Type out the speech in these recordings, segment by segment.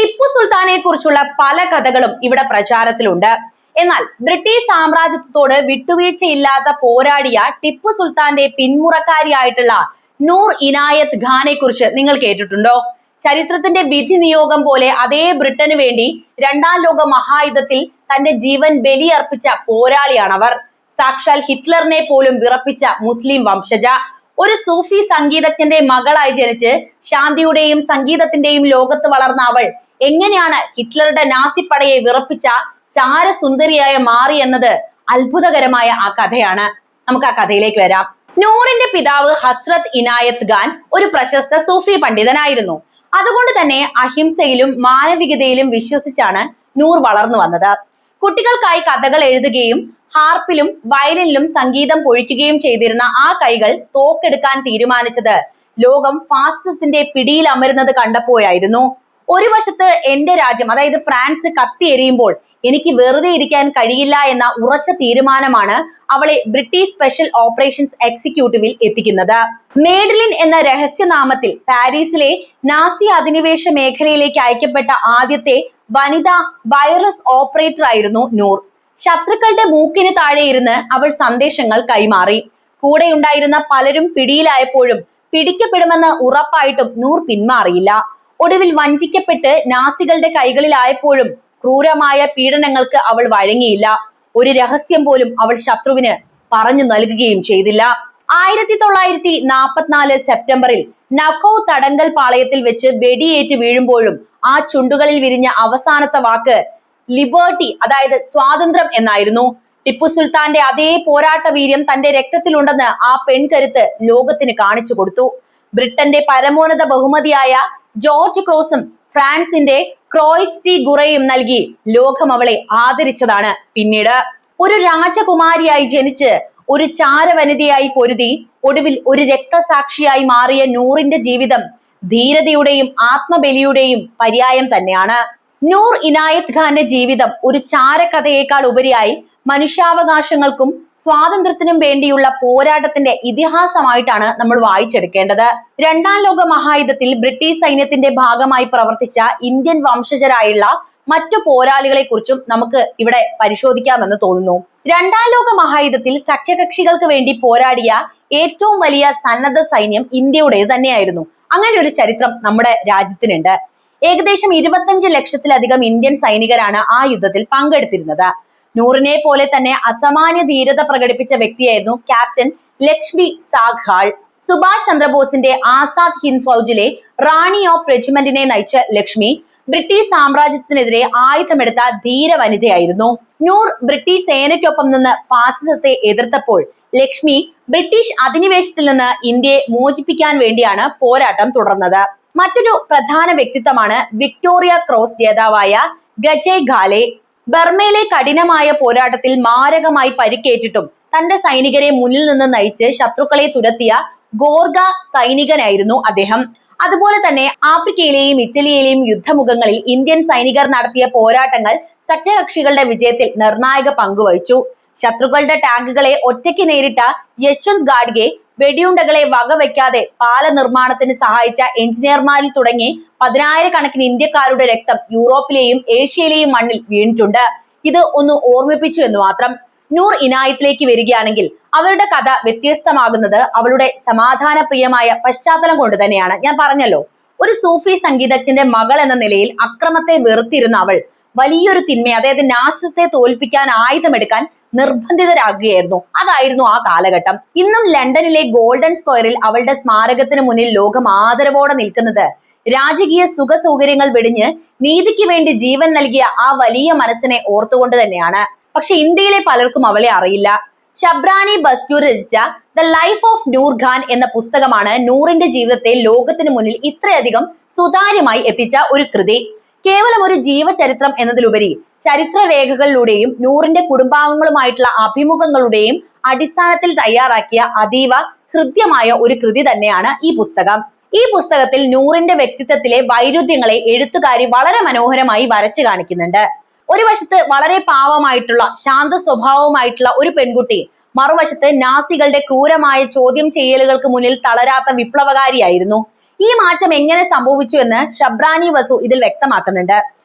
ടിപ്പു സുൽത്താനെ കുറിച്ചുള്ള പല കഥകളും ഇവിടെ പ്രചാരത്തിലുണ്ട്. എന്നാൽ ബ്രിട്ടീഷ് സാമ്രാജ്യത്തോട് വിട്ടുവീഴ്ചയില്ലാത്ത പോരാടിയ ടിപ്പു സുൽത്താന്റെ പിന്മുറക്കാരിയായിട്ടുള്ള നൂർ ഇനായത്ത് ഖാനെ കുറിച്ച് നിങ്ങൾ കേട്ടിട്ടുണ്ടോ? ചരിത്രത്തിന്റെ വിധി നിയോഗം പോലെ അതേ ബ്രിട്ടന് വേണ്ടി രണ്ടാം ലോക മഹായുദ്ധത്തിൽ തന്റെ ജീവൻ ബലിയർപ്പിച്ച പോരാളിയാണവർ. സാക്ഷാൽ ഹിറ്റ്ലറിനെ പോലും വിറപ്പിച്ച മുസ്ലിം വംശജ. ഒരു സൂഫി സംഗീതജ്ഞന്റെ മകളായി ജനിച്ച് ശാന്തിയുടെയും സംഗീതത്തിന്റെയും ലോകത്ത് വളർന്ന അവൾ എങ്ങനെയാണ് ഹിറ്റ്ലറുടെ നാസിപ്പടയെ വിറപ്പിച്ച ചാരസുന്ദരിയായ മാറി എന്നത് അത്ഭുതകരമായ ആ കഥയാണ്. നമുക്ക് ആ കഥയിലേക്ക് വരാം. നൂറിന്റെ പിതാവ് ഹസ്രത്ത് ഇനായത്ത് ഖാൻ ഒരു പ്രശസ്ത സൂഫി പണ്ഡിതനായിരുന്നു. അതുകൊണ്ട് തന്നെ അഹിംസയിലും മാനവികതയിലും വിശ്വസിച്ചാണ് നൂർ വളർന്നു വന്നത്. കുട്ടികൾക്കായി കഥകൾ എഴുതുകയും ഹാർപ്പിലും വയലിനിലും സംഗീതം പൊഴിക്കുകയും ചെയ്തിരുന്ന ആ കൈകൾ തോക്കെടുക്കാൻ തീരുമാനിച്ചത് ലോകം ഫാസിസത്തിന്റെ പിടിയിൽ അമരുന്നത് കണ്ടപ്പോഴായിരുന്നു. ഒരു വശത്ത് എന്റെ രാജ്യം, അതായത് ഫ്രാൻസ് കത്തിയെരിയുമ്പോൾ എനിക്ക് വെറുതെ ഇരിക്കാൻ കഴിയില്ല എന്ന ഉറച്ച തീരുമാനമാണ് അവളെ ബ്രിട്ടീഷ് സ്പെഷ്യൽ ഓപ്പറേഷൻസ് എക്സിക്യൂട്ടീവിൽ എത്തിക്കുന്നത്. മേഡ്ലിൻ എന്ന രഹസ്യനാമത്തിൽ പാരീസിലെ നാസി അധിനിവേശ മേഖലയിലേക്ക് അയക്കപ്പെട്ട ആദ്യത്തെ വനിതാ വൈറസ് ഓപ്പറേറ്റർ ആയിരുന്നു നൂർ. ശത്രുക്കളുടെ മൂക്കിന് താഴെ ഇരുന്ന് അവൾ സന്ദേശങ്ങൾ കൈമാറി. കൂടെയുണ്ടായിരുന്ന പലരും പിടിയിലായപ്പോഴും പിടിക്കപ്പെടുമെന്ന് ഉറപ്പായിട്ടും നൂർ പിന്മാറിയില്ല. ഒടുവിൽ വഞ്ചിക്കപ്പെട്ട് നാസികളുടെ കൈകളിലായപ്പോഴും ക്രൂരമായ പീഡനങ്ങൾക്ക് അവൾ വഴങ്ങിയില്ല. ഒരു രഹസ്യം പോലും അവൾ ശത്രുവിന് പറഞ്ഞു നൽകുകയും ചെയ്തില്ല. 1944 സെപ്റ്റംബറിൽ നഖോ തടങ്കൽ പാളയത്തിൽ വെച്ച് വെടിയേറ്റ് വീഴുമ്പോഴും ആ ചുണ്ടുകളിൽ വിരിഞ്ഞ അവസാനത്തെ വാക്ക് ലിബർട്ടി, അതായത് സ്വാതന്ത്ര്യം എന്നായിരുന്നു. ടിപ്പു സുൽത്താന്റെ അതേ പോരാട്ട വീര്യം തന്റെ രക്തത്തിലുണ്ടെന്ന് ആ പെൺകരുത്ത് ലോകത്തിന് കാണിച്ചു കൊടുത്തു. ബ്രിട്ടന്റെ പരമോന്നത ബഹുമതിയായ ജോർജ് ക്രോസും ഫ്രാൻസിന്റെ ക്രോയിക്സ് ഡി ഗുറയും നൽകി ലോകം അവളെ ആദരിച്ചതാണ്. പിന്നീട് ഒരു രാജകുമാരിയായി ജനിച്ച് ഒരു ചാരവനിതയായി പൊരുതി ഒടുവിൽ ഒരു രക്തസാക്ഷിയായി മാറിയ നൂറിന്റെ ജീവിതം ധീരതയുടെയും ആത്മബലിയുടെയും പര്യായം തന്നെയാണ്. നൂർ ഇനായത്ത് ഖാന്റെ ജീവിതം ഒരു ചാരക്കഥയേക്കാൾ ഉപരിയായി മനുഷ്യാവകാശങ്ങൾക്കും സ്വാതന്ത്ര്യത്തിനും വേണ്ടിയുള്ള പോരാട്ടത്തിന്റെ ഇതിഹാസമായിട്ടാണ് നമ്മൾ വായിച്ചെടുക്കേണ്ടത്. രണ്ടാം ലോക മഹായുദ്ധത്തിൽ ബ്രിട്ടീഷ് സൈന്യത്തിന്റെ ഭാഗമായി പ്രവർത്തിച്ച ഇന്ത്യൻ വംശജരായുള്ള മറ്റു പോരാളികളെ കുറിച്ചും നമുക്ക് ഇവിടെ പരിശോധിക്കാമെന്ന് തോന്നുന്നു. രണ്ടാം ലോക മഹായുദ്ധത്തിൽ സഖ്യകക്ഷികൾക്ക് വേണ്ടി പോരാടിയ ഏറ്റവും വലിയ സന്നദ്ധ സൈന്യം ഇന്ത്യയുടേത് തന്നെയായിരുന്നു. അങ്ങനെ ഒരു ചരിത്രം നമ്മുടെ രാജ്യത്തിനുണ്ട്. ഏകദേശം 25 ലക്ഷത്തിലധികം ഇന്ത്യൻ സൈനികരാണ് ആ യുദ്ധത്തിൽ പങ്കെടുത്തിരുന്നത്. നൂറിനെ പോലെ തന്നെ അസാമാന്യ ധീരത പ്രകടിപ്പിച്ച വ്യക്തിയായിരുന്നു ക്യാപ്റ്റൻ ലക്ഷ്മി സാഗ്ഹാൾ. സുഭാഷ് ചന്ദ്രബോസിന്റെ ആസാദ് ഹിന്ദ് ഫൗജിലെ റാണി ഓഫ് റെജിമെന്റിനെ നയിച്ച ലക്ഷ്മി ബ്രിട്ടീഷ് സാമ്രാജ്യത്തിനെതിരെ ആയുധമെടുത്ത ധീര വനിതയായിരുന്നു. നൂർ ബ്രിട്ടീഷ് സേനയ്ക്കൊപ്പം നിന്ന് ഫാസിസത്തെ എതിർത്തപ്പോൾ ലക്ഷ്മി ബ്രിട്ടീഷ് അധിനിവേശത്തിൽ നിന്ന് ഇന്ത്യയെ മോചിപ്പിക്കാൻ വേണ്ടിയാണ് പോരാട്ടം തുടർന്നത്. മറ്റൊരു പ്രധാന വ്യക്തിത്വമാണ് വിക്ടോറിയ ക്രോസ് ജേതാവായ ഗജയ് ഘാലെ. ബർമയിലെ കഠിനമായ പോരാട്ടത്തിൽ മാരകമായി പരിക്കേറ്റിട്ടും തന്റെ സൈനികരെ മുന്നിൽ നിന്ന് നയിച്ച് ശത്രുക്കളെ തുരത്തിയ ഗോർഖ സൈനികനായിരുന്നു അദ്ദേഹം. അതുപോലെ തന്നെ ആഫ്രിക്കയിലെയും ഇറ്റലിയിലെയും യുദ്ധമുഖങ്ങളിൽ ഇന്ത്യൻ സൈനികർ നടത്തിയ പോരാട്ടങ്ങൾ സഖ്യകക്ഷികളുടെ വിജയത്തിൽ നിർണായക പങ്കുവഹിച്ചു. ശത്രുക്കളുടെ ടാങ്കുകളെ ഒറ്റയ്ക്ക് നേരിട്ട യശ്വന്ത് ഗാഡ്ഗെ, വെടിയുണ്ടകളെ വകവെക്കാതെ പാല നിർമ്മാണത്തിന് സഹായിച്ച എഞ്ചിനീയർമാരിൽ തുടങ്ങി 10,000-കണക്കിന് ഇന്ത്യക്കാരുടെ രക്തം യൂറോപ്പിലെയും ഏഷ്യയിലെയും മണ്ണിൽ വീണിട്ടുണ്ട്. ഇത് ഒന്ന് ഓർമ്മിപ്പിച്ചു എന്ന് മാത്രം. നൂർ ഇനായത്തിലേക്ക് വരികയാണെങ്കിൽ അവരുടെ കഥ വ്യത്യസ്തമാകുന്നത് അവളുടെ സമാധാനപ്രിയമായ പശ്ചാത്തലം കൊണ്ട് തന്നെയാണ്. ഞാൻ പറഞ്ഞല്ലോ, ഒരു സൂഫി സംഗീതജ്ഞന്റെ മകൾ എന്ന നിലയിൽ അക്രമത്തെ വെറുത്തിരുന്ന അവൾ വലിയൊരു തിന്മയെ, അതായത് നാസിസത്തെ തോൽപ്പിക്കാൻ ആയുധമെടുക്കാൻ നിർബന്ധിതരാകുകയായിരുന്നു. അതായിരുന്നു ആ കാലഘട്ടം. ഇന്നും ലണ്ടനിലെ ഗോൾഡൻ സ്ക്വയറിൽ അവളുടെ സ്മാരകത്തിന് മുന്നിൽ ലോകം ആദരവോടെ നിൽക്കുന്നത് രാജകീയ സുഖ സൗകര്യങ്ങൾ വെടിഞ്ഞ് നീതിക്ക് വേണ്ടി ജീവൻ നൽകിയ ആ വലിയ മനസ്സിനെ ഓർത്തുകൊണ്ട് തന്നെയാണ്. പക്ഷെ ഇന്ത്യയിലെ പലർക്കും അവളെ അറിയില്ല. ഷബ്രാനി ബസ്തൂർ രചിച്ച ദ ലൈഫ് ഓഫ് നൂർ ഖാൻ എന്ന പുസ്തകമാണ് നൂറിന്റെ ജീവിതത്തെ ലോകത്തിന് മുന്നിൽ ഇത്രയധികം സുതാര്യമായി എത്തിച്ച ഒരു കൃതി. കേവലം ഒരു ജീവചരിത്രം എന്നതിലുപരി ചരിത്രരേഖകളിലൂടെയും നൂറിന്റെ കുടുംബാംഗങ്ങളുമായിട്ടുള്ള അഭിമുഖങ്ങളുടെയും അടിസ്ഥാനത്തിൽ തയ്യാറാക്കിയ അതീവ ഹൃദ്യമായ ഒരു കൃതി തന്നെയാണ് ഈ പുസ്തകം. ഈ പുസ്തകത്തിൽ നൂറിന്റെ വ്യക്തിത്വത്തിലെ വൈരുദ്ധ്യങ്ങളെ എഴുത്തുകാരി വളരെ മനോഹരമായി വരച്ചു കാണിക്കുന്നുണ്ട്. ഒരു വശത്ത് വളരെ പാവമായിട്ടുള്ള ശാന്ത സ്വഭാവമായിട്ടുള്ള ഒരു പെൺകുട്ടി, മറുവശത്ത് നാസികളുടെ ക്രൂരമായ ചോദ്യം ചെയ്യലുകൾക്ക് മുന്നിൽ തളരാത്ത വിപ്ലവകാരിയായിരുന്നു. ഈ മാറ്റം എങ്ങനെ സംഭവിച്ചു എന്ന് ഷബ്രാനി ബസു ഇതിൽ വ്യക്തമാക്കുന്നുണ്ട്.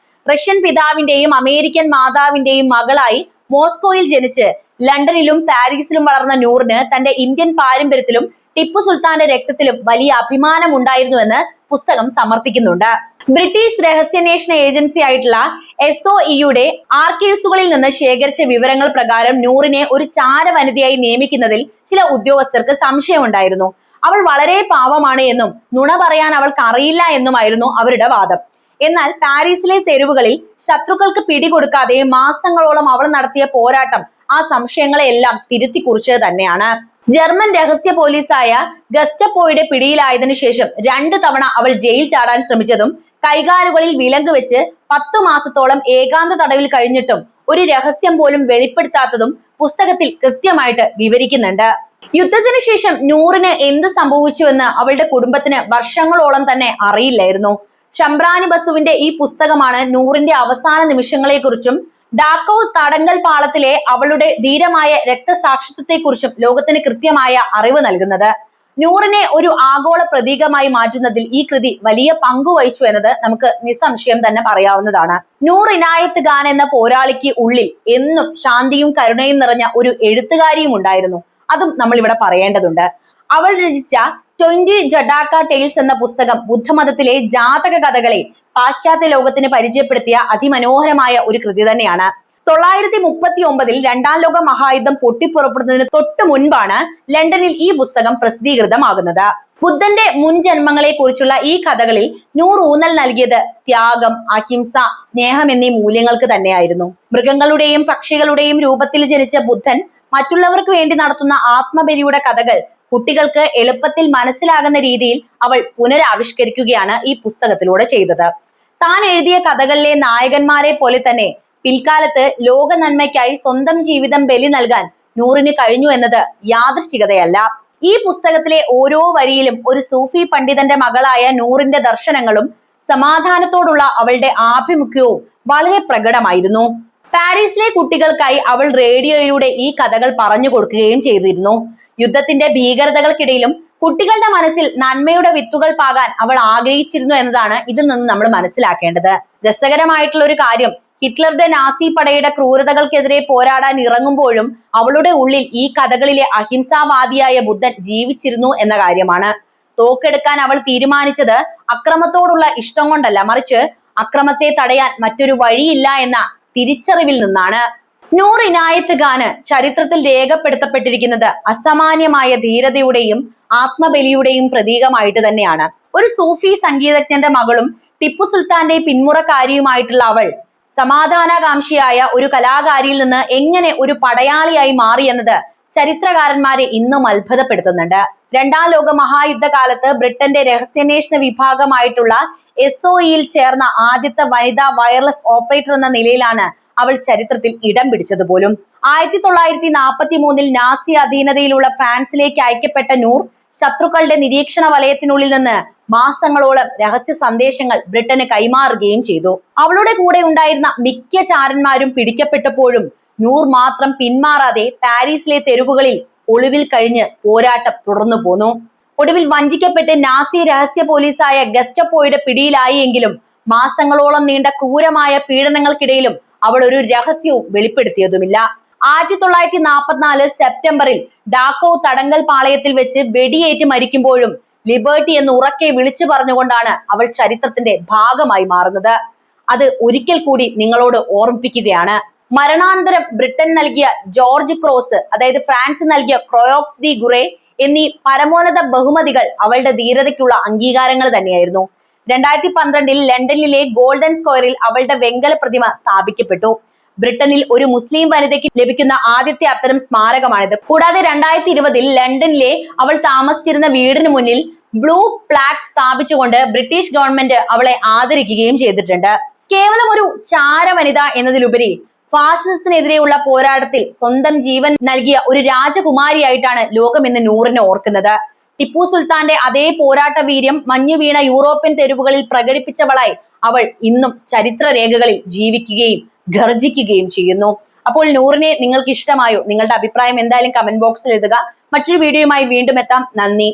റഷ്യൻ പിതാവിന്റെയും അമേരിക്കൻ മാതാവിന്റെയും മകളായി മോസ്കോയിൽ ജനിച്ച് ലണ്ടനിലും പാരീസിലും വളർന്ന നൂറിന് തന്റെ ഇന്ത്യൻ പാരമ്പര്യത്തിലും ടിപ്പു സുൽത്താന്റെ രക്തത്തിലും വലിയ അഭിമാനം ഉണ്ടായിരുന്നുവെന്ന് പുസ്തകം സമർത്ഥിക്കുന്നുണ്ട്. ബ്രിട്ടീഷ് രഹസ്യാന്വേഷണ ഏജൻസി ആയിട്ടുള്ള SOEയുടെ ആർക്കൈവ്സുകളിൽ നിന്ന് ശേഖരിച്ച വിവരങ്ങൾ പ്രകാരം നൂറിനെ ഒരു ചാരവനിതയായി നിയമിക്കുന്നതിൽ ചില ഉദ്യോഗസ്ഥർക്ക് സംശയമുണ്ടായിരുന്നു. അവൾ വളരെ പാവമാണ് എന്നും നുണ പറയാൻ അവൾക്ക് അറിയില്ല എന്നുമായിരുന്നു അവരുടെ വാദം. എന്നാൽ പാരീസിലെ തെരുവുകളിൽ ശത്രുക്കൾക്ക് പിടികൊടുക്കാതെ മാസങ്ങളോളം അവൾ നടത്തിയ പോരാട്ടം ആ സംശയങ്ങളെല്ലാം തിരുത്തി കുറിച്ചത് തന്നെയാണ്. ജർമ്മൻ രഹസ്യ പോലീസായ ഗസ്റ്റപ്പോയുടെ പിടിയിലായതിനു ശേഷം 2 തവണ അവൾ ജയിൽ ചാടാൻ ശ്രമിച്ചതും കൈകാലുകളിൽ വിലങ്ങ് വെച്ച് 10 മാസത്തോളം ഏകാന്ത തടവിൽ കഴിഞ്ഞിട്ടും ഒരു രഹസ്യം പോലും വെളിപ്പെടുത്താത്തതും പുസ്തകത്തിൽ കൃത്യമായിട്ട് വിവരിക്കുന്നുണ്ട്. യുദ്ധത്തിന് ശേഷം നൂറിന് എന്ത് സംഭവിച്ചുവെന്ന് അവളുടെ കുടുംബത്തിന് വർഷങ്ങളോളം തന്നെ അറിയില്ലായിരുന്നു. ഷംബ്രാനി ബസുവിന്റെ ഈ പുസ്തകമാണ് നൂറിന്റെ അവസാന നിമിഷങ്ങളെ കുറിച്ചും ഡാക്കോ തടങ്കൽ പാളത്തിലെ അവളുടെ ധീരമായ രക്തസാക്ഷിത്വത്തെക്കുറിച്ചും ലോകത്തിന് കൃത്യമായ അറിവ് നൽകുന്നത്. നൂറിനെ ഒരു ആഗോള പ്രതീകമായി മാറ്റുന്നതിൽ ഈ കൃതി വലിയ പങ്കുവഹിച്ചു എന്നത് നമുക്ക് നിസ്സംശയം തന്നെ പറയാവുന്നതാണ്. നൂർ ഇനായത്ത് ഖാൻ എന്ന പോരാളിക്ക് ഉള്ളിൽ എന്നും ശാന്തിയും കരുണയും നിറഞ്ഞ ഒരു എഴുത്തുകാരിയും ഉണ്ടായിരുന്നു. അതും നമ്മൾ ഇവിടെ പറയേണ്ടതുണ്ട്. അവൾ രചിച്ച 20 ജഡാക്ക ടെയിൽസ് എന്ന പുസ്തകം ബുദ്ധമതത്തിലെ ജാതക കഥകളെ പാശ്ചാത്യ ലോകത്തിന് പരിചയപ്പെടുത്തിയ അതിമനോഹരമായ ഒരു കൃതി തന്നെയാണ്. 939 രണ്ടാം ലോക മഹായുദ്ധം പൊട്ടിപ്പുറപ്പെടുന്നതിന് തൊട്ടു മുൻപാണ് ലണ്ടനിൽ ഈ പുസ്തകം പ്രസിദ്ധീകൃതമാകുന്നത്. ബുദ്ധന്റെ മുൻ ജന്മങ്ങളെ കുറിച്ചുള്ള ഈ കഥകളിൽ നൂർ ഊന്നൽ നൽകിയത് ത്യാഗം, അഹിംസ, സ്നേഹം എന്നീ മൂല്യങ്ങൾക്ക് തന്നെയായിരുന്നു. മൃഗങ്ങളുടെയും പക്ഷികളുടെയും രൂപത്തിൽ ജനിച്ച ബുദ്ധൻ മറ്റുള്ളവർക്ക് വേണ്ടി നടത്തുന്ന ആത്മബലിയുടെ കഥകൾ കുട്ടികൾക്ക് എളുപ്പത്തിൽ മനസ്സിലാകുന്ന രീതിയിൽ അവൾ പുനരാവിഷ്കരിക്കുകയാണ് ഈ പുസ്തകത്തിലൂടെ ചെയ്തത്. താൻ എഴുതിയ കഥകളിലെ നായകന്മാരെ പോലെ തന്നെ പിൽക്കാലത്ത് ലോക നന്മയ്ക്കായി സ്വന്തം ജീവിതം ബലി നൽകാൻ നൂറിന് കഴിഞ്ഞു എന്നത് യാദൃശ്ചികതയല്ല. ഈ പുസ്തകത്തിലെ ഓരോ വരിയിലും ഒരു സൂഫി പണ്ഡിതന്റെ മകളായ നൂറിന്റെ ദർശനങ്ങളും സമാധാനത്തോടുള്ള അവളുടെ ആഭിമുഖ്യവും വളരെ പ്രകടമായിരുന്നു. പാരീസിലെ കുട്ടികൾക്കായി അവൾ റേഡിയോയിലൂടെ ഈ കഥകൾ പറഞ്ഞു കൊടുക്കുകയും ചെയ്തിരുന്നു. യുദ്ധത്തിന്റെ ഭീകരതകൾക്കിടയിലും കുട്ടികളുടെ മനസ്സിൽ നന്മയുടെ വിത്തുകൾ പാകാൻ അവൾ ആഗ്രഹിച്ചിരുന്നു എന്നതാണ് ഇതിൽ നിന്ന് നമ്മൾ മനസ്സിലാക്കേണ്ടത്. രസകരമായിട്ടുള്ള ഒരു കാര്യം, ഹിറ്റ്ലറുടെ നാസി പടയുടെ ക്രൂരതകൾക്കെതിരെ പോരാടാൻ ഇറങ്ങുമ്പോഴും അവളുടെ ഉള്ളിൽ ഈ കഥകളിലെ അഹിംസാവാദിയായ ബുദ്ധൻ ജീവിച്ചിരുന്നു എന്ന കാര്യമാണ്. തോക്കെടുക്കാൻ അവൾ തീരുമാനിച്ചത് അക്രമത്തോടുള്ള ഇഷ്ടം കൊണ്ടല്ല, മറിച്ച് അക്രമത്തെ തടയാൻ മറ്റൊരു വഴിയില്ല എന്ന തിരിച്ചറിവിൽ നിന്നാണ്. നൂർ ഇനായത്ത് ഖാന് ചരിത്രത്തിൽ രേഖപ്പെടുത്തപ്പെട്ടിരിക്കുന്നത് അസാമാന്യമായ ധീരതയുടെയും ആത്മബലിയുടെയും പ്രതീകമായിട്ട് തന്നെയാണ്. ഒരു സൂഫി സംഗീതജ്ഞന്റെ മകളും ടിപ്പു സുൽത്താന്റെ പിന്മുറക്കാരിയുമായിട്ടുള്ള അവൾ സമാധാനകാംക്ഷിയായ ഒരു കലാകാരിയിൽ നിന്ന് എങ്ങനെ ഒരു പടയാളിയായി മാറി എന്നത് ചരിത്രകാരന്മാരെ ഇന്നും അത്ഭുതപ്പെടുത്തുന്നുണ്ട്. രണ്ടാം ലോക മഹായുദ്ധകാലത്ത് ബ്രിട്ടന്റെ രഹസ്യാന്വേഷണ വിഭാഗമായിട്ടുള്ള SOEയിൽ ചേർന്ന ആദ്യത്തെ വനിതാ വയർലെസ് ഓപ്പറേറ്റർ എന്ന നിലയിലാണ് അവൾ ചരിത്രത്തിൽ ഇടം പിടിച്ചത് പോലും. 1943 നാസി അധീനതയിലുള്ള ഫ്രാൻസിലേക്ക് അയക്കപ്പെട്ട നൂർ ശത്രുക്കളുടെ നിരീക്ഷണ വലയത്തിനുള്ളിൽ നിന്ന് മാസങ്ങളോളം രഹസ്യ സന്ദേശങ്ങൾ ബ്രിട്ടന് കൈമാറുകയും ചെയ്തു. അവളുടെ കൂടെ ഉണ്ടായിരുന്ന മിക്ക ചാരന്മാരും പിടിക്കപ്പെട്ടപ്പോഴും നൂർ മാത്രം പിന്മാറാതെ പാരീസിലെ തെരുവുകളിൽ ഒളിവിൽ കഴിഞ്ഞ് പോരാട്ടം തുടർന്നു പോന്നു. ഒടുവിൽ വഞ്ചിക്കപ്പെട്ട് നാസി രഹസ്യ പോലീസായ ഗസ്റ്റപ്പോയുടെ പിടിയിലായി എങ്കിലും മാസങ്ങളോളം നീണ്ട ക്രൂരമായ പീഡനങ്ങൾക്കിടയിലും അവൾ ഒരു രഹസ്യവും വെളിപ്പെടുത്തിയതുമില്ല. 1944 സെപ്റ്റംബറിൽ ഡാക്കോ തടങ്കൽ പാളയത്തിൽ വെച്ച് വെടിയേറ്റ് മരിക്കുമ്പോഴും ലിബർട്ടി എന്ന് ഉറക്കെ വിളിച്ചു പറഞ്ഞുകൊണ്ടാണ് അവൾ ചരിത്രത്തിന്റെ ഭാഗമായി മാറുന്നത്. അത് ഒരിക്കൽ കൂടി നിങ്ങളോട് ഓർമ്മിപ്പിക്കുകയാണ്. മരണാനന്തരം ബ്രിട്ടൻ നൽകിയ ജോർജ് ക്രോസ്, അതായത് ഫ്രാൻസ് നൽകിയ ക്രോയോക്സ് ഡി ഗുറേ എന്നീ പരമോന്നത ബഹുമതികൾ അവളുടെ ധീരതയ്ക്കുള്ള അംഗീകാരങ്ങൾ തന്നെയായിരുന്നു. 2012 ലണ്ടനിലെ ഗോൾഡൻ സ്ക്വയറിൽ അവളുടെ വെങ്കല പ്രതിമ സ്ഥാപിക്കപ്പെട്ടു. ബ്രിട്ടനിൽ ഒരു മുസ്ലിം വനിതയ്ക്ക് ലഭിക്കുന്ന ആദ്യത്തെ അത്തരം സ്മാരകമാണിത്. കൂടാതെ 2020 ലണ്ടനിലെ അവൾ താമസിച്ചിരുന്ന വീടിന് മുന്നിൽ ബ്ലൂ പ്ലാക്ക് സ്ഥാപിച്ചുകൊണ്ട് ബ്രിട്ടീഷ് ഗവൺമെന്റ് അവളെ ആദരിക്കുകയും ചെയ്തിട്ടുണ്ട്. കേവലം ഒരു ചാര വനിത എന്നതിലുപരി ഫാസിസത്തിനെതിരെയുള്ള പോരാട്ടത്തിൽ സ്വന്തം ജീവൻ നൽകിയ ഒരു രാജകുമാരിയായിട്ടാണ് ലോകം ഇന്ന് നൂറിനെ ഓർക്കുന്നത്. ടിപ്പു സുൽത്താന്റെ അതേ പോരാട്ട വീര്യം മഞ്ഞു വീണ യൂറോപ്യൻ തെരുവുകളിൽ പ്രകടിപ്പിച്ചവളായി അവൾ ഇന്നും ചരിത്ര രേഖകളിൽ ജീവിക്കുകയും ഗർജിക്കുകയും ചെയ്യുന്നു. അപ്പോൾ നൂറിനെ നിങ്ങൾക്ക് ഇഷ്ടമായോ? നിങ്ങളുടെ അഭിപ്രായം എന്തായാലും കമന്റ് ബോക്സിൽ എഴുതുക. മറ്റൊരു വീഡിയോയുമായി വീണ്ടും എത്താം. നന്ദി.